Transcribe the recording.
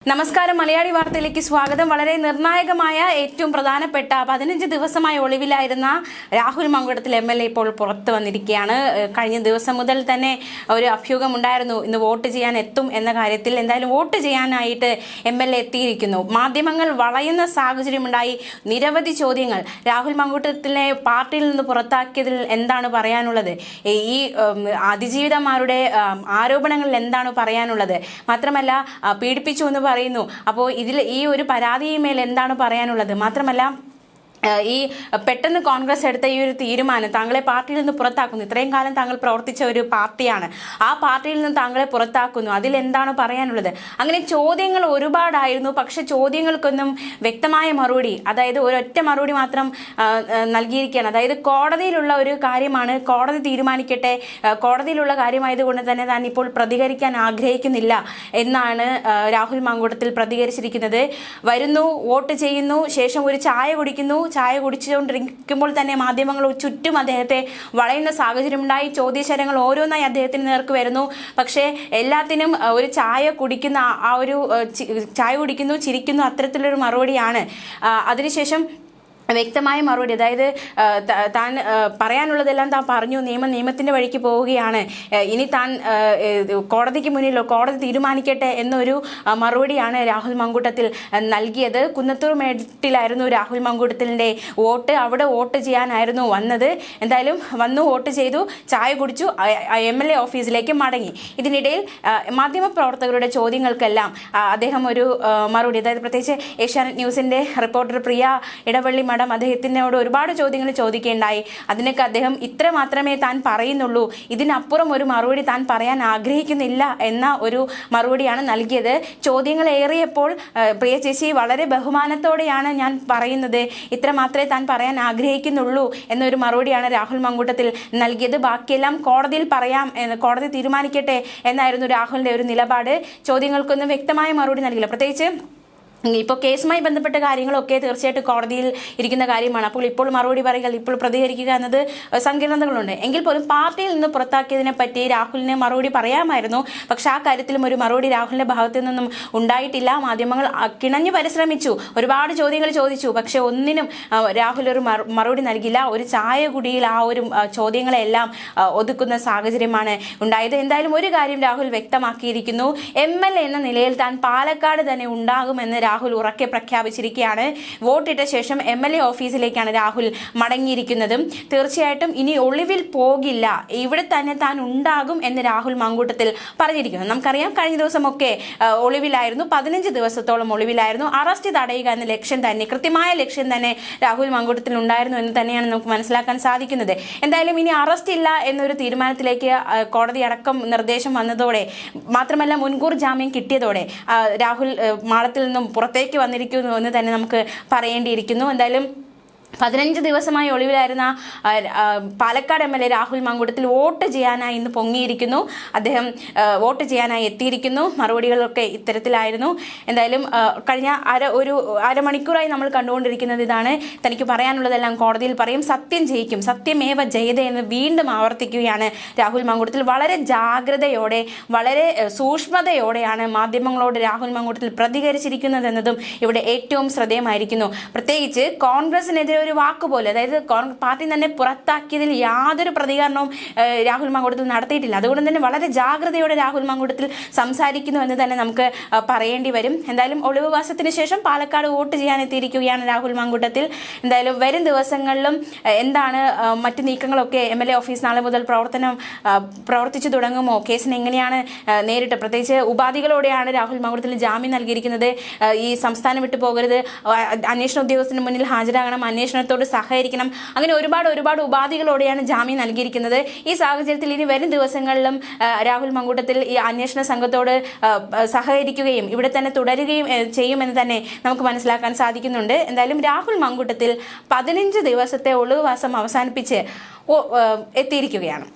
നമസ്കാരം മലയാളി വാർത്തയിലേക്ക് സ്വാഗതം. വളരെ നിർണായകമായ ഏറ്റവും പ്രധാനപ്പെട്ട 15 ദിവസമായി ഒളിവിലായിരുന്ന രാഹുൽ മങ്കുടത്തിൽ MLA ഇപ്പോൾ പുറത്തു വന്നിരിക്കുകയാണ്. കഴിഞ്ഞ ദിവസം മുതൽ തന്നെ ഒരു അഭ്യൂഹം ഉണ്ടായിരുന്നു ഇന്ന് വോട്ട് ചെയ്യാൻ എത്തും എന്ന കാര്യത്തിൽ. എന്തായാലും വോട്ട് ചെയ്യാനായിട്ട് MLA എത്തിയിരിക്കുന്നു. മാധ്യമങ്ങൾ വളയുന്ന സാഹചര്യമുണ്ടായി. നിരവധി ചോദ്യങ്ങൾ. രാഹുൽ മങ്കുടത്തിനെ പാർട്ടിയിൽ നിന്ന് പുറത്താക്കിയതിൽ എന്താണ് പറയാനുള്ളത്? ഈ അതിജീവിതന്മാരുടെ ആരോപണങ്ങളിൽ എന്താണ് പറയാനുള്ളത്? മാത്രമല്ല പീഡിപ്പിച്ചു എന്ന് പറയുന്നു. അപ്പോൾ ഇതിൽ ഈ ഒരു പരാതിയുമേൽ എന്താണ് പറയാനുള്ളത്? മാത്രമല്ല ഈ പെട്ടെന്ന് കോൺഗ്രസ് എടുത്ത ഈ ഒരു തീരുമാനം താങ്കളെ പാർട്ടിയിൽ നിന്ന് പുറത്താക്കുന്നു. ഇത്രയും കാലം താങ്കൾ പ്രവർത്തിച്ച ഒരു പാർട്ടിയാണ്, ആ പാർട്ടിയിൽ നിന്ന് താങ്കളെ പുറത്താക്കുന്നു, അതിൽ എന്താണ് പറയാനുള്ളത്? അങ്ങനെ ചോദ്യങ്ങൾ ഒരുപാടായിരുന്നു. പക്ഷെ ചോദ്യങ്ങൾക്കൊന്നും വ്യക്തമായ മറുപടി, അതായത് ഒരൊറ്റ മറുപടി മാത്രം നൽകിയിരിക്കുകയാണ്. അതായത് കോടതിയിലുള്ള ഒരു കാര്യമാണ്, കോടതി തീരുമാനിക്കട്ടെ, കോടതിയിലുള്ള കാര്യമായതുകൊണ്ട് തന്നെ താൻ ഇപ്പോൾ പ്രതികരിക്കാൻ ആഗ്രഹിക്കുന്നില്ല എന്നാണ് രാഹുൽ മങ്കുടത്തിൽ പ്രതികരിച്ചിരിക്കുന്നത്. വരുന്നു, വോട്ട് ചെയ്യുന്നു, ശേഷം ഒരു ചായ കുടിക്കുന്നു. ചായ കുടിച്ചുകൊണ്ടിരിക്കുമ്പോൾ തന്നെ മാധ്യമങ്ങൾ ചുറ്റും അദ്ദേഹത്തെ വളയുന്ന സാഹചര്യമുണ്ടായി. ചോദ്യശരങ്ങൾ ഓരോന്നായി അദ്ദേഹത്തിന് നേർക്ക് വരുന്നു. പക്ഷേ എല്ലാത്തിനും ഒരു ചായ കുടിക്കുന്ന ചായ കുടിക്കുന്നു, ചിരിക്കുന്നു, അത്തരത്തിലൊരു മറുപടിയാണ്. അതിനുശേഷം വ്യക്തമായ മറുപടി, അതായത് താൻ പറയാനുള്ളതെല്ലാം താൻ പറഞ്ഞു, നിയമത്തിന്റെ വഴിക്ക് പോവുകയാണ്, ഇനി താൻ കോടതിക്ക് മുന്നിലോ, കോടതി തീരുമാനിക്കട്ടെ എന്നൊരു മറുപടിയാണ് രാഹുൽ മങ്കുടത്തിൽ നൽകിയത്. കുന്നത്തൂർ മേട്ടിലായിരുന്നു രാഹുൽ മങ്കുടത്തിൻ്റെ വോട്ട്. അവിടെ വോട്ട് ചെയ്യാനായിരുന്നു വന്നത്. എന്തായാലും വന്നു, വോട്ട് ചെയ്തു, ചായ കുടിച്ചു, MLA ഓഫീസിലേക്ക് മടങ്ങി. ഇതിനിടയിൽ മാധ്യമപ്രവർത്തകരുടെ ചോദ്യങ്ങൾക്കെല്ലാം അദ്ദേഹം ഒരു മറുപടി, അതായത് പ്രത്യേകിച്ച് ഏഷ്യാനെറ്റ് ന്യൂസിന്റെ റിപ്പോർട്ടർ പ്രിയ ഇടവള്ളി അദ്ദേഹത്തിനോട് ഒരുപാട് ചോദ്യങ്ങൾ ചോദിക്കേണ്ടായി. അതിനൊക്കെ അദ്ദേഹം ഇത്ര മാത്രമേ താൻ പറയുന്നുള്ളൂ, ഇതിനപ്പുറം ഒരു മറുപടി താൻ പറയാൻ ആഗ്രഹിക്കുന്നില്ല എന്ന ഒരു മറുപടിയാണ് നൽകിയത്. ചോദ്യങ്ങൾ ഏറിയപ്പോൾ പ്രിയ ചേച്ചി വളരെ ബഹുമാനത്തോടെയാണ് ഞാൻ പറയുന്നത്, ഇത്ര മാത്രമേ താൻ പറയാൻ ആഗ്രഹിക്കുന്നുള്ളൂ എന്നൊരു മറുപടിയാണ് രാഹുൽ മങ്കുടത്തിൽ നൽകിയത്. ബാക്കിയെല്ലാം കോടതിയിൽ പറയാം, കോടതി തീരുമാനിക്കട്ടെ എന്നായിരുന്നു രാഹുലിന്റെ ഒരു നിലപാട്. ചോദ്യങ്ങൾക്കൊന്നും വ്യക്തമായ മറുപടി നൽകില്ല. പ്രത്യേകിച്ച് ഇപ്പോൾ കേസുമായി ബന്ധപ്പെട്ട കാര്യങ്ങളൊക്കെ തീർച്ചയായിട്ടും കോടതിയിൽ ഇരിക്കുന്ന കാര്യമാണ്. അപ്പോൾ ഇപ്പോൾ മറുപടി പറയുക, ഇപ്പോൾ പ്രതികരിക്കുക എന്നത് സങ്കീർണതകളുണ്ട്. എങ്കിൽ പോലും പാർട്ടിയിൽ നിന്ന് പുറത്താക്കിയതിനെ പറ്റി രാഹുലിന് മറുപടി പറയാമായിരുന്നു. പക്ഷെ ആ കാര്യത്തിലും ഒരു മറുപടി രാഹുലിന്റെ ഭാഗത്തു നിന്നും ഉണ്ടായിട്ടില്ല. മാധ്യമങ്ങൾ കിണഞ്ഞു പരിശ്രമിച്ചു, ഒരുപാട് ചോദ്യങ്ങൾ ചോദിച്ചു, പക്ഷെ ഒന്നിനും രാഹുൽ ഒരു മറുപടി നൽകില്ല. ഒരു ചായ കുടിയിൽ ആ ഒരു ചോദ്യങ്ങളെല്ലാം ഒതുക്കുന്ന സാഹചര്യമാണ് ഉണ്ടായത്. എന്തായാലും ഒരു കാര്യം രാഹുൽ വ്യക്തമാക്കിയിരിക്കുന്നു, MLA എന്ന നിലയിൽ താൻ പാലക്കാട് തന്നെ ഉണ്ടാകുമെന്ന് രാഹുൽ ഉറക്കെ പ്രഖ്യാപിച്ചിരിക്കുകയാണ്. വോട്ടിട്ട ശേഷം MLA ഓഫീസിലേക്കാണ് രാഹുൽ മടങ്ങിയിരിക്കുന്നതും. തീർച്ചയായിട്ടും ഇനി ഒളിവിൽ പോകില്ല, ഇവിടെ തന്നെ താൻ ഉണ്ടാകും എന്ന് രാഹുൽ മങ്കുടത്തിൽ പറഞ്ഞിരിക്കുന്നു. നമുക്കറിയാം, കഴിഞ്ഞ ദിവസമൊക്കെ ഒളിവിലായിരുന്നു, 15 ദിവസത്തോളം ഒളിവിലായിരുന്നു. അറസ്റ്റ് തടയുക എന്ന ലക്ഷ്യം തന്നെ, കൃത്യമായ ലക്ഷ്യം തന്നെ രാഹുൽ മങ്കുടത്തിൽ ഉണ്ടായിരുന്നു എന്ന് തന്നെയാണ് നമുക്ക് മനസ്സിലാക്കാൻ സാധിക്കുന്നത്. എന്തായാലും ഇനി അറസ്റ്റ് ഇല്ല എന്നൊരു തീരുമാനത്തിലേക്ക് കോടതി അടക്കം നിർദ്ദേശം വന്നതോടെ, മാത്രമല്ല മുൻകൂർ ജാമ്യം കിട്ടിയതോടെ രാഹുൽ മാളത്തിൽ നിന്നും പുറത്തേക്ക് വന്നിരിക്കുന്നു എന്ന് തന്നെ നമുക്ക് പറയേണ്ടിയിരിക്കുന്നു. എന്തായാലും 15 ദിവസമായി ഒളിവിലായിരുന്ന പാലക്കാട് MLA രാഹുൽ മങ്കുടത്തിൽ വോട്ട് ചെയ്യാനായി ഇന്ന് പൊങ്ങിയിരിക്കുന്നു. അദ്ദേഹം വോട്ട് ചെയ്യാനായി എത്തിയിരിക്കുന്നു. മറുപടികളൊക്കെ ഇത്തരത്തിലായിരുന്നു. എന്തായാലും കഴിഞ്ഞ അരമണിക്കൂറായി നമ്മൾ കണ്ടുകൊണ്ടിരിക്കുന്നത് ഇതാണ്. തനിക്ക് പറയാനുള്ളതെല്ലാം കോടതിയിൽ പറയും, സത്യം ജയിക്കും, സത്യമേവ ജയതേ എന്ന് വീണ്ടും ആവർത്തിക്കുകയാണ് രാഹുൽ മങ്കുടത്തിൽ. വളരെ ജാഗ്രതയോടെ, വളരെ സൂക്ഷ്മതയോടെയാണ് മാധ്യമങ്ങളോട് രാഹുൽ മങ്കുടത്തിൽ പ്രതികരിച്ചിരിക്കുന്നതെന്നതും ഇവിടെ ഏറ്റവും ശ്രദ്ധേയമായിരിക്കുന്നു. പ്രത്യേകിച്ച് കോൺഗ്രസിനെതിരെ ഒരു വാക്കുപോലെ, അതായത് പാർട്ടി തന്നെ പുറത്താക്കിയതിൽ യാതൊരു പ്രതികരണവും രാഹുൽ മങ്കുടത്തിൽ നടത്തിയിട്ടില്ല. അതുകൊണ്ട് തന്നെ വളരെ ജാഗ്രതയോടെ രാഹുൽ മങ്കുടത്തിൽ സംസാരിക്കുന്നു എന്ന് തന്നെ നമുക്ക് പറയേണ്ടി വരും. എന്തായാലും ഒളിവുവാസത്തിന് ശേഷം പാലക്കാട് വോട്ട് ചെയ്യാൻ എത്തിയിരിക്കുകയാണ് രാഹുൽ മങ്കുടത്തിൽ. എന്തായാലും വരും ദിവസങ്ങളിലും എന്താണ് മറ്റു നീക്കങ്ങളൊക്കെ, MLA ഓഫീസ് നാളെ മുതൽ പ്രവർത്തിച്ചു തുടങ്ങുമോ, കേസിന് എങ്ങനെയാണ് നേരിട്ട്, പ്രത്യേകിച്ച് ഉപാധികളോടെയാണ് രാഹുൽ മങ്കുടത്തിന് ജാമ്യം നൽകിയിരിക്കുന്നത്. ഈ സംസ്ഥാനം വിട്ടു പോകരുത്, അന്വേഷണ ഉദ്യോഗസ്ഥന് മുന്നിൽ ഹാജരാകണം, അന്വേഷണത്തോട് സഹകരിക്കണം, അങ്ങനെ ഒരുപാട് ഉപാധികളോടെയാണ് ജാമ്യം നൽകിയിരിക്കുന്നത്. ഈ സാഹചര്യത്തിൽ ഇനി വരും ദിവസങ്ങളിലും രാഹുൽ മങ്കുടത്തിൽ ഈ അന്വേഷണ സംഘത്തോട് സഹകരിക്കുകയും ഇവിടെ തന്നെ തുടരുകയും ചെയ്യുമെന്ന് തന്നെ നമുക്ക് മനസ്സിലാക്കാൻ സാധിക്കുന്നുണ്ട്. എന്തായാലും രാഹുൽ മങ്കുടത്തിൽ 15 ദിവസത്തെ ഒളിവുവാസം അവസാനിപ്പിച്ച് എത്തിയിരിക്കുകയാണ്.